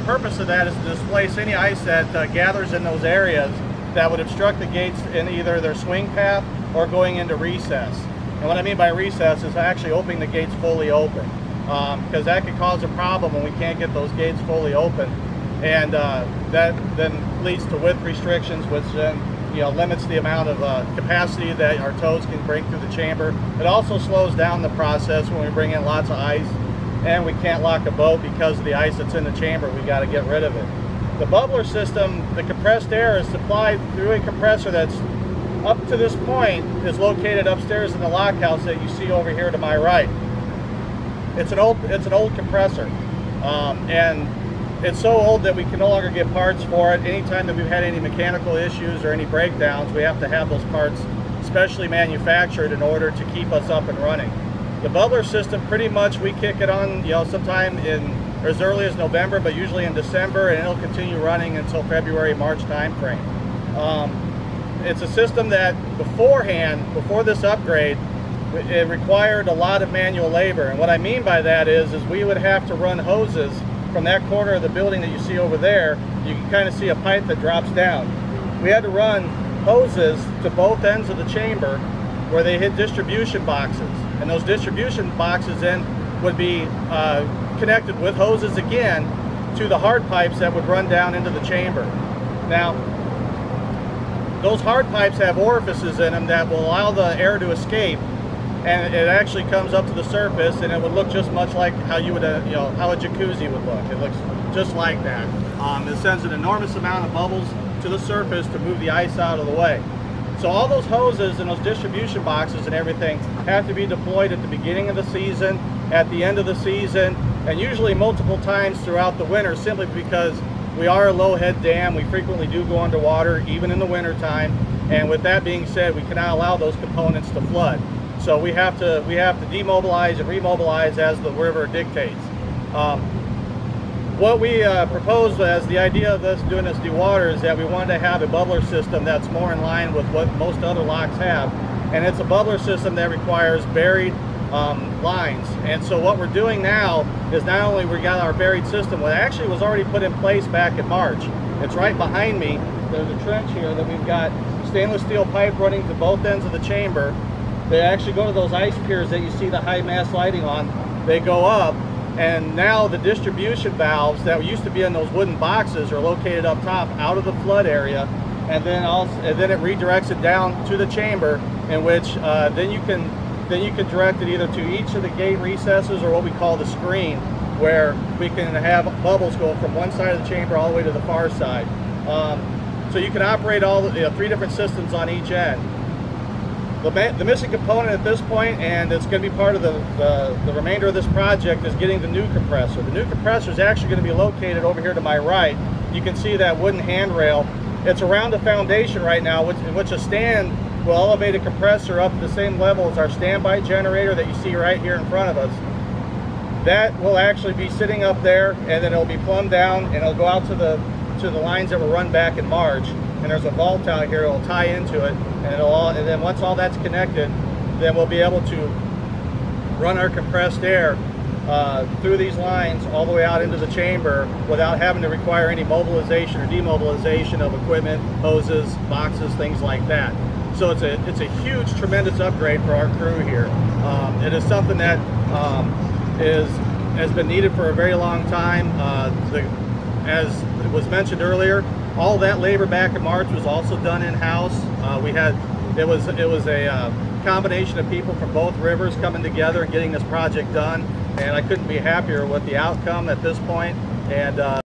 purpose of that is to displace any ice that gathers in those areas that would obstruct the gates in either their swing path or going into recess. And what I mean by recess is actually opening the gates fully open, because that could cause a problem when we can't get those gates fully open, and that then leads to width restrictions, which then limits the amount of capacity that our tows can bring through the chamber. It also slows down the process when we bring in lots of ice and we can't lock a boat because of the ice that's in the chamber. We got to get rid of it. The bubbler system, the compressed air is supplied through a compressor that's up to this point is located upstairs in the lock house that you see over here to my right. It's an old compressor, and it's so old that we can no longer get parts for it. Anytime that we've had any mechanical issues or any breakdowns, we have to have those parts specially manufactured in order to keep us up and running. The bubbler system, pretty much we kick it on sometime in as early as November, but usually in December, and it'll continue running until February, March time frame. It's a system that before this upgrade, it required a lot of manual labor. And what I mean by that is we would have to run hoses from that corner of the building that you see over there. You can kind of see a pipe that drops down. We had to run hoses to both ends of the chamber where they hit distribution boxes. And those distribution boxes then would be connected with hoses again to the hard pipes that would run down into the chamber. Now, those hard pipes have orifices in them that will allow the air to escape, and it actually comes up to the surface, and it would look just much like how you would, how a jacuzzi would look. It looks just like that. It sends an enormous amount of bubbles to the surface to move the ice out of the way. So all those hoses and those distribution boxes and everything have to be deployed at the beginning of the season, at the end of the season, and usually multiple times throughout the winter, simply because we are a low head dam. We frequently do go underwater, even in the winter time. And with that being said, we cannot allow those components to flood. So we have to demobilize and remobilize as the river dictates. What we proposed as the idea of us doing this dewater is that we wanted to have a bubbler system that's more in line with what most other locks have. And it's a bubbler system that requires buried lines. And so what we're doing now is not only we got our buried system, what actually was already put in place back in March. It's right behind me. There's a trench here that we've got stainless steel pipe running to both ends of the chamber. They actually go to those ice piers that you see the high mast lighting on. They go up, and now the distribution valves that used to be in those wooden boxes are located up top out of the flood area, and then it redirects it down to the chamber, in which then you can direct it either to each of the gate recesses or what we call the screen, where we can have bubbles go from one side of the chamber all the way to the far side. So you can operate all the 3 different systems on each end. The missing component at this point, and it's going to be part of the remainder of this project, is getting the new compressor. The new compressor is actually going to be located over here to my right. You can see that wooden handrail. It's around the foundation right now, in which a stand will elevate a compressor up to the same level as our standby generator that you see right here in front of us. That will actually be sitting up there, and then it'll be plumbed down, and it'll go out to the lines that were run back in March. And there's a vault out here. It'll tie into it, and then once all that's connected, then we'll be able to run our compressed air through these lines all the way out into the chamber without having to require any mobilization or demobilization of equipment, hoses, boxes, things like that. So it's a huge, tremendous upgrade for our crew here. It is something that has been needed for a very long time. As it was mentioned earlier, all that labor back in March was also done in-house. It was a combination of people from both rivers coming together and getting this project done, and I couldn't be happier with the outcome at this point. And